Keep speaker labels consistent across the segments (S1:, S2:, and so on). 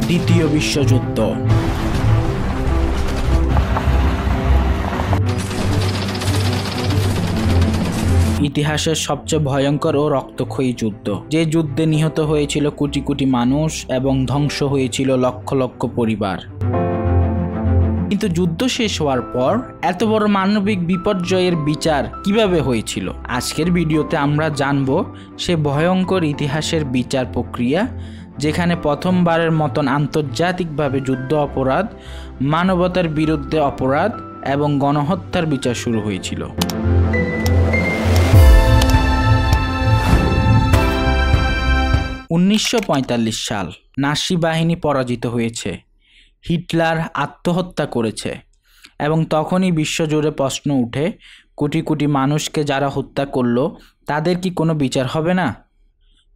S1: দ্বিতীয় বিশ্বযুদ্ধ। ইতিহাসের সবচেয়ে ভয়ঙ্কর ও রক্তক্ষয়ী যুদ্ধ, যে যুদ্ধে নিহত হয়েছিল কোটি কোটি মানুষ এবং ধ্বংস হয়েছিল লক্ষ লক্ষ পরিবার। কিন্তু যুদ্ধ শেষ হওয়ার পর এত বড় মানবিক বিপর্যয়ের বিচার কিভাবে হয়েছিল? আজকের ভিডিওতে আমরা জানব সে ভয়ঙ্কর ইতিহাসের বিচার প্রক্রিয়া, যেখানে প্রথমবারের মতন আন্তর্জাতিকভাবে যুদ্ধ অপরাধ, মানবতার বিরুদ্ধে অপরাধ এবং গণহত্যার বিচার শুরু হয়েছিল। 1945 সাল, নাৎসি বাহিনী পরাজিত হয়েছে, হিটলার আত্মহত্যা করেছে এবং তখনই বিশ্বজুড়ে প্রশ্ন উঠে, কোটি কোটি মানুষকে যারা হত্যা করলো তাদের কি কোনো বিচার হবে না?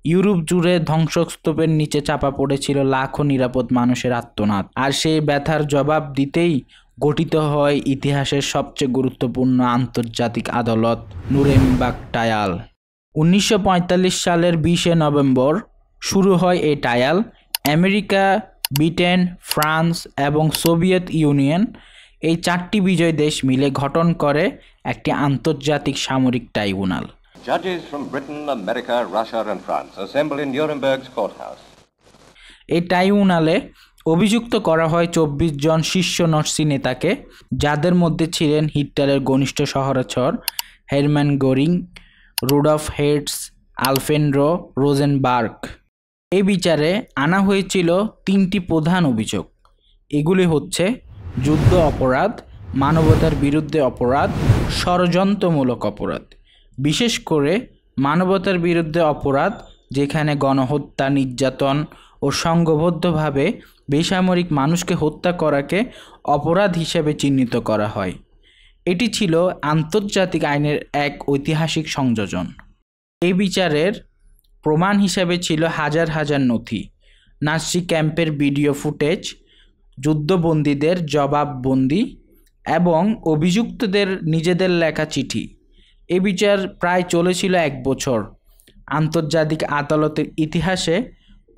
S1: ইউরোপ জুড়ে ধ্বংসস্তূপের নিচে চাপা পড়েছিল লাখো নিরাপদ মানুষের আর্তনাদ, আর সেই ব্যথার জবাব দিতেই গঠিত হয় ইতিহাসের সবচেয়ে গুরুত্বপূর্ণ আন্তর্জাতিক আদালত, নুরেমবার্গ ট্রায়াল। 1945 সালের 20 নভেম্বর শুরু হয় এই ট্রায়াল। আমেরিকা, ব্রিটেন, ফ্রান্স এবং সোভিয়েত ইউনিয়ন, এই চারটি বিজয়ী দেশ মিলে গঠন করে একটি আন্তর্জাতিক সামরিক tribunal.
S2: Judges from Britain, America, Russia and France assemble in Nuremberg's courthouse.
S1: এই ট্রাইব্যুনালে অভিযুক্ত করা হয় 24 জন শীর্ষ নাৎসি নেতাকে, যাদের মধ্যে ছিলেন হিটলারের ঘনিষ্ঠ সহচর হেরম্যান গোরিং, রুডolf হেটস, আলফ্রেড রোজেনবার্গ। এই বিচারে আনা হয়েছিল 3টি প্রধান অভিযোগ। এগুলি হচ্ছে যুদ্ধ অপরাধ, মানবতার বিরুদ্ধে অপরাধ, ষড়যন্ত্রমূলক অপরাধ। বিশেষ করে মানবতার বিরুদ্ধে অপরাধ, যেখানে গণহত্যা, নির্যাতন ও সংঘবদ্ধভাবে বেসামরিক মানুষকে হত্যা করাকে অপরাধ হিসেবে চিহ্নিত করা হয়। এটি ছিল আন্তর্জাতিক আইনের এক ঐতিহাসিক সংযোজন। এই বিচারের প্রমাণ হিসেবে ছিল হাজার হাজার নথি, নাৎসি ক্যাম্পের ভিডিও ফুটেজ, যুদ্ধবন্দীদের জবাববন্দি এবং অভিযুক্তদের নিজেদের লেখা চিঠি। এই বিচার প্রায় চলেছিল 1 বছর। আন্তর্জাতিক আদালতের ইতিহাসে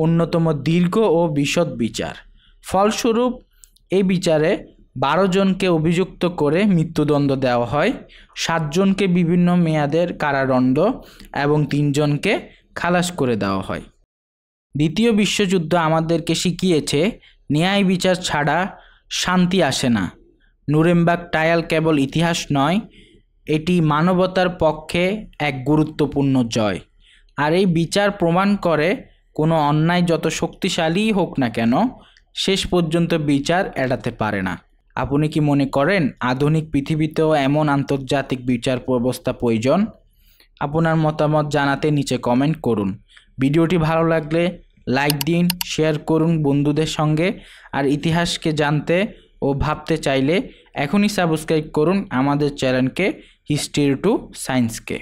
S1: অন্যতম দীর্ঘ ও বিশদ বিচার। ফলস্বরূপ এই বিচারে 12 জনকে অভিযুক্ত করে মৃত্যুদণ্ড দেওয়া হয়, 7 জনকে বিভিন্ন মেয়াদের কারাদণ্ড এবং 3 জনকে খালাস করে দেওয়া হয়। দ্বিতীয় বিশ্বযুদ্ধ আমাদেরকে শিখিয়েছে, ন্যায় বিচার ছাড়া শান্তি আসে না। নুরেমবার্গ ট্রায়াল কেবল ইতিহাস নয়, এটি মানবতার পক্ষে এক গুরুত্বপূর্ণ জয়। আর এই বিচার প্রমাণ করে, কোনো অন্যায় যত শক্তিশালীই হোক না কেন, শেষ পর্যন্ত বিচার এড়াতে পারে না। আপনি কি মনে করেন আধুনিক পৃথিবীতেও এমন আন্তর্জাতিক বিচার ব্যবস্থা প্রয়োজন? আপনার মতামত জানাতে নিচে কমেন্ট করুন। ভিডিওটি ভালো লাগলে লাইক দিন, শেয়ার করুন বন্ধুদের সঙ্গে। আর ইতিহাসকে জানতে ও ভাবতে চাইলে এখনই সাবস্ক্রাইব করুন আমাদের চ্যানেলকে, হিস্ট্রি টু সায়েন্সকে।